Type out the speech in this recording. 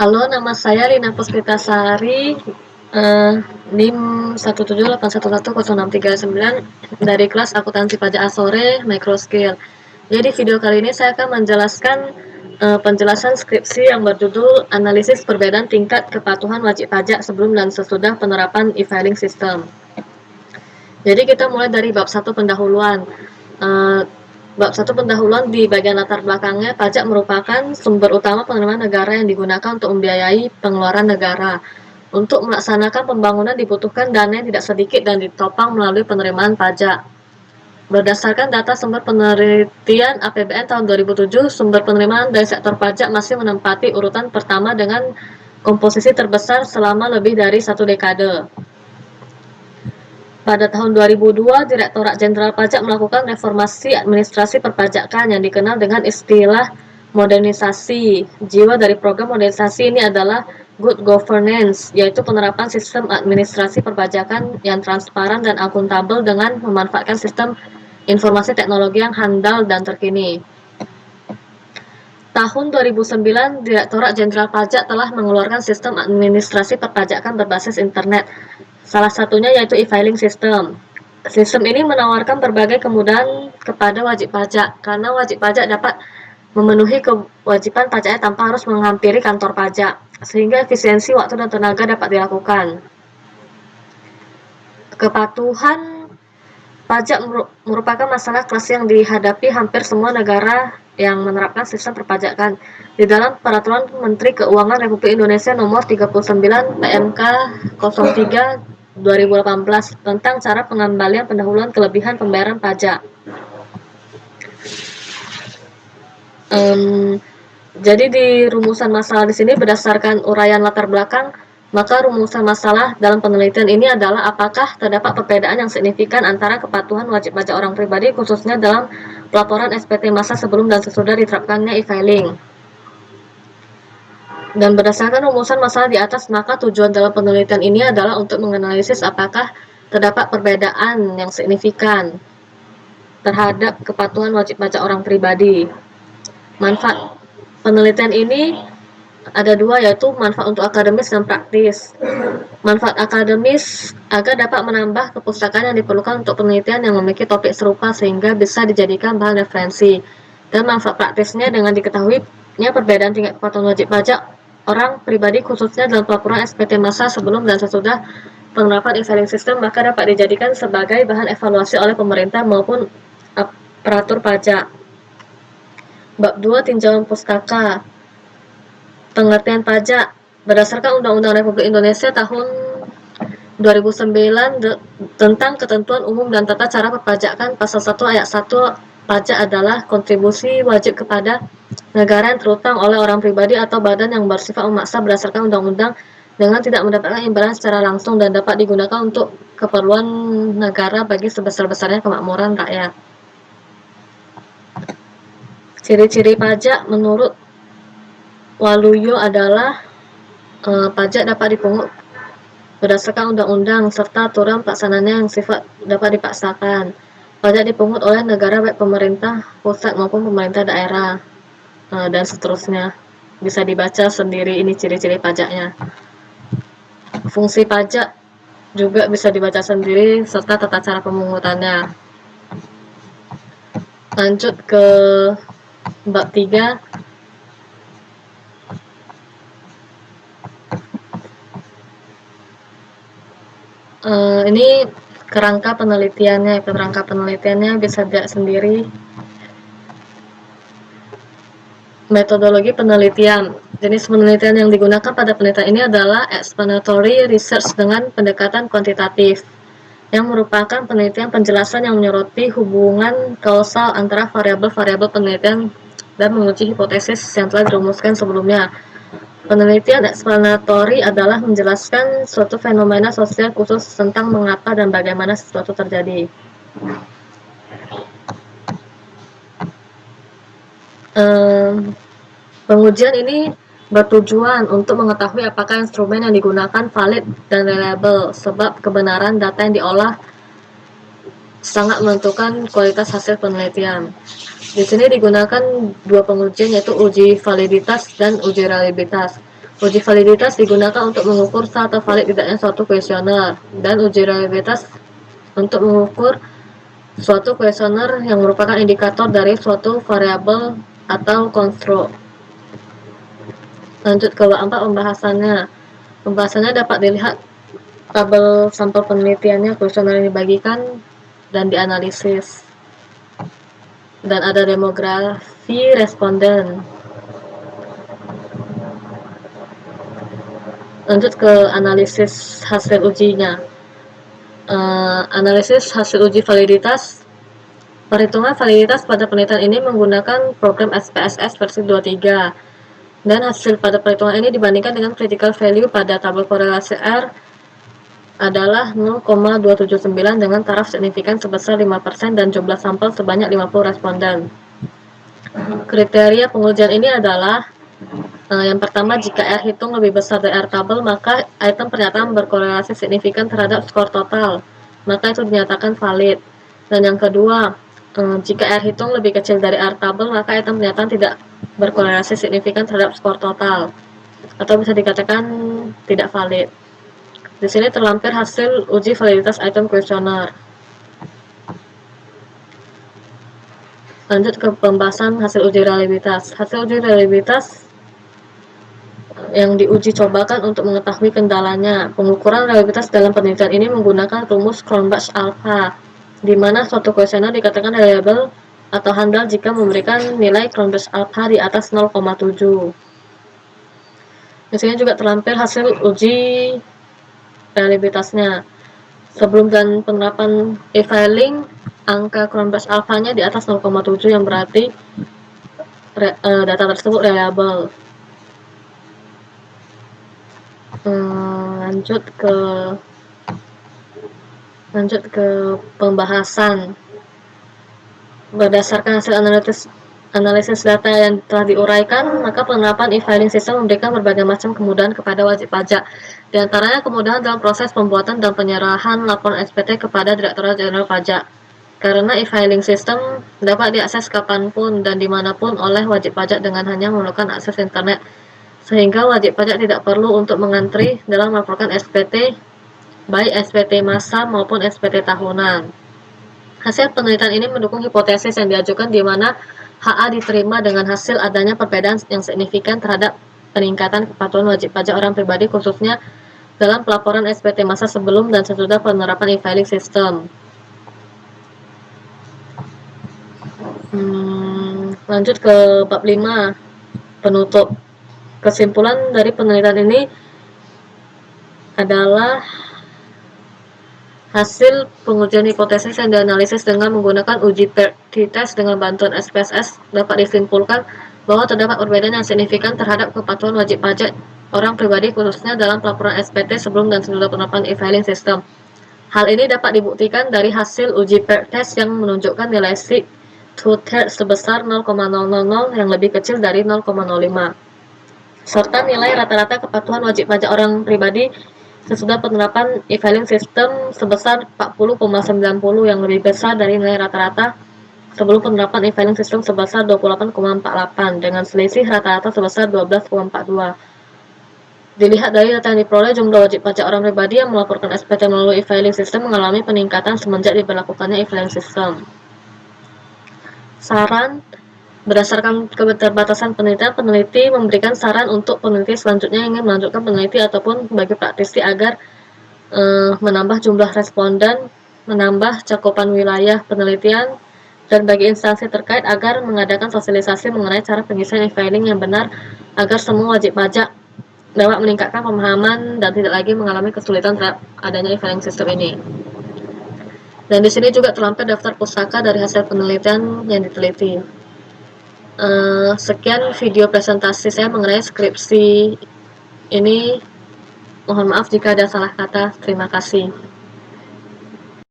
Halo, nama saya Lina Puspitasari, NIM 178110639 dari kelas Akuntansi Pajak Asore Microskill. Jadi video kali ini saya akan menjelaskan penjelasan skripsi yang berjudul Analisis Perbedaan Tingkat Kepatuhan Wajib Pajak Sebelum dan Sesudah Penerapan E-Filing System. Jadi kita mulai dari bab 1 pendahuluan. Bab 1 pendahuluan di bagian latar belakangnya, pajak merupakan sumber utama penerimaan negara yang digunakan untuk membiayai pengeluaran negara. Untuk melaksanakan pembangunan dibutuhkan dana yang tidak sedikit dan ditopang melalui penerimaan pajak. Berdasarkan data sumber penelitian APBN tahun 2007, sumber penerimaan dari sektor pajak masih menempati urutan pertama dengan komposisi terbesar selama lebih dari 1 dekade. Pada tahun 2002, Direktorat Jenderal Pajak melakukan reformasi administrasi perpajakan yang dikenal dengan istilah modernisasi. Jiwa dari program modernisasi ini adalah good governance, yaitu penerapan sistem administrasi perpajakan yang transparan dan akuntabel dengan memanfaatkan sistem informasi teknologi yang handal dan terkini. Tahun 2009, Direktorat Jenderal Pajak telah mengeluarkan sistem administrasi perpajakan berbasis internet. Salah satunya yaitu e-filing system. Sistem ini menawarkan berbagai kemudahan kepada wajib pajak, karena wajib pajak dapat memenuhi kewajiban pajaknya tanpa harus menghampiri kantor pajak, sehingga efisiensi waktu dan tenaga dapat dilakukan. Kepatuhan pajak merupakan masalah kelas yang dihadapi hampir semua negara yang menerapkan sistem perpajakan. Di dalam Peraturan Menteri Keuangan Republik Indonesia Nomor 39 PMK 03 2018 tentang cara pengembalian pendahuluan kelebihan pembayaran pajak. Jadi di rumusan masalah di sini berdasarkan uraian latar belakang, maka rumusan masalah dalam penelitian ini adalah apakah terdapat perbedaan yang signifikan antara kepatuhan wajib pajak orang pribadi khususnya dalam pelaporan SPT masa sebelum dan sesudah diterapkannya e-filing. Dan berdasarkan rumusan masalah di atas, maka tujuan dalam penelitian ini adalah untuk menganalisis apakah terdapat perbedaan yang signifikan terhadap kepatuhan wajib pajak orang pribadi. Manfaat penelitian ini ada dua, yaitu manfaat untuk akademis dan praktis. Manfaat akademis agar dapat menambah kepustakaan yang diperlukan untuk penelitian yang memiliki topik serupa sehingga bisa dijadikan bahan referensi. Dan manfaat praktisnya dengan diketahuinya perbedaan tingkat kepatuhan wajib pajak orang pribadi khususnya dalam pelaporan SPT masa sebelum dan sesudah penerapan e-filing system, maka dapat dijadikan sebagai bahan evaluasi oleh pemerintah maupun aparatur pajak. Bab 2 tinjauan pustaka. Pengertian pajak. Berdasarkan Undang-Undang Republik Indonesia tahun 2009 tentang ketentuan umum dan tata cara perpajakan, pasal 1 ayat 1, pajak adalah kontribusi wajib kepada negara yang terutang oleh orang pribadi atau badan yang bersifat memaksa berdasarkan undang-undang dengan tidak mendapatkan imbalan secara langsung dan dapat digunakan untuk keperluan negara bagi sebesar-besarnya kemakmuran rakyat. Ciri-ciri pajak menurut Waluyo adalah pajak dapat dipungut berdasarkan undang-undang serta aturan pelaksanaannya yang sifat dapat dipaksakan. Pajak dipungut oleh negara baik pemerintah pusat maupun pemerintah daerah, dan seterusnya. Bisa dibaca sendiri ini ciri-ciri pajaknya. Fungsi pajak juga bisa dibaca sendiri serta tata cara pemungutannya. Lanjut ke bab 3. Ini kerangka penelitiannya bisa dilihat sendiri. Metodologi penelitian. Jenis penelitian yang digunakan pada penelitian ini adalah explanatory research dengan pendekatan kuantitatif, yang merupakan penelitian penjelasan yang menyoroti hubungan kausal antara variabel-variabel penelitian dan menguji hipotesis yang telah dirumuskan sebelumnya. Penelitian explanatory adalah menjelaskan suatu fenomena sosial khusus tentang mengapa dan bagaimana sesuatu terjadi. Pengujian ini bertujuan untuk mengetahui apakah instrumen yang digunakan valid dan reliable, sebab kebenaran data yang diolah sangat menentukan kualitas hasil penelitian. Di sini digunakan dua pengujian, yaitu uji validitas dan uji reliabilitas. Uji validitas digunakan untuk mengukur sah atau valid tidaknya suatu kuesioner, dan uji reliabilitas untuk mengukur suatu kuesioner yang merupakan indikator dari suatu variabel atau konstruk. Lanjut ke bab 4, pembahasannya. Pembahasannya dapat dilihat tabel sampel penelitiannya, kuesioner yang dibagikan dan dianalisis. Dan ada demografi responden. Lanjut ke analisis hasil ujinya. Analisis hasil uji validitas. Perhitungan validitas pada penelitian ini menggunakan program SPSS versi 23, dan hasil pada perhitungan ini dibandingkan dengan critical value pada tabel korelasi R adalah 0,279 dengan taraf signifikan sebesar 5% dan jumlah sampel sebanyak 50 responden. Kriteria pengujian ini adalah yang pertama, jika R hitung lebih besar dari R tabel, maka item pernyataan berkorelasi signifikan terhadap skor total, maka itu dinyatakan valid. Dan yang kedua, jika R hitung lebih kecil dari R tabel, maka item pernyataan tidak berkorelasi signifikan terhadap skor total, atau bisa dikatakan tidak valid. Di sini terlampir hasil uji validitas item kuesioner. Lanjut ke pembahasan hasil uji reliabilitas. Hasil uji reliabilitas yang diuji cobakan untuk mengetahui kendalanya. Pengukuran reliabilitas dalam penelitian ini menggunakan rumus Cronbach alpha, di mana suatu kuesioner dikatakan reliable atau handal jika memberikan nilai Cronbach alpha di atas 0,7. Di sini juga terlampir hasil uji reliabilitasnya. Sebelum dan penerapan e-filing, angka Cronbach alpha-nya di atas 0,7, yang berarti data tersebut reliable. Lanjut ke pembahasan. Berdasarkan hasil analisis data yang telah diuraikan, maka penerapan e-filing system memberikan berbagai macam kemudahan kepada wajib pajak. Di antaranya kemudahan dalam proses pembuatan dan penyerahan laporan SPT kepada Direktorat Jenderal Pajak. Karena e-filing system dapat diakses kapanpun dan dimanapun oleh wajib pajak dengan hanya menggunakan akses internet, sehingga wajib pajak tidak perlu untuk mengantri dalam melaporkan SPT, baik SPT massa maupun SPT tahunan. Hasil penelitian ini mendukung hipotesis yang diajukan di mana HA diterima dengan hasil adanya perbedaan yang signifikan terhadap peningkatan kepatuhan wajib pajak orang pribadi, khususnya dalam pelaporan SPT massa sebelum dan sesudah penerapan e-filing system. Lanjut ke bab 5, penutup. Kesimpulan dari penelitian ini adalah hasil pengujian hipotesis yang dianalisis dengan menggunakan uji t-test dengan bantuan SPSS dapat disimpulkan bahwa terdapat perbedaan yang signifikan terhadap kepatuhan wajib pajak orang pribadi, khususnya dalam pelaporan SPT sebelum dan sesudah penerapan e-filing system. Hal ini dapat dibuktikan dari hasil uji test yang menunjukkan nilai C two-thirds sebesar 0,000 yang lebih kecil dari 0,05, serta nilai rata-rata kepatuhan wajib pajak orang pribadi sesudah penerapan e-filing system sebesar 40,90 yang lebih besar dari nilai rata-rata sebelum penerapan e-filing system sebesar 28,48 dengan selisih rata-rata sebesar 12,42. Dilihat dari data yang diperoleh, jumlah wajib pajak orang pribadi yang melaporkan SPT melalui e-filing system mengalami peningkatan semenjak diberlakukannya e-filing system. Saran. Berdasarkan keterbatasan penelitian, peneliti memberikan saran untuk peneliti selanjutnya yang ingin melanjutkan peneliti ataupun bagi praktisi agar menambah jumlah responden, menambah cakupan wilayah penelitian, dan bagi instansi terkait agar mengadakan sosialisasi mengenai cara pengisian e-filing yang benar agar semua wajib pajak dapat meningkatkan pemahaman dan tidak lagi mengalami kesulitan terhadap adanya e-filing system ini. Dan di sini juga terlampir daftar pustaka dari hasil penelitian yang diteliti. Sekian video presentasi saya mengenai skripsi ini. Mohon maaf jika ada salah kata. Terima kasih.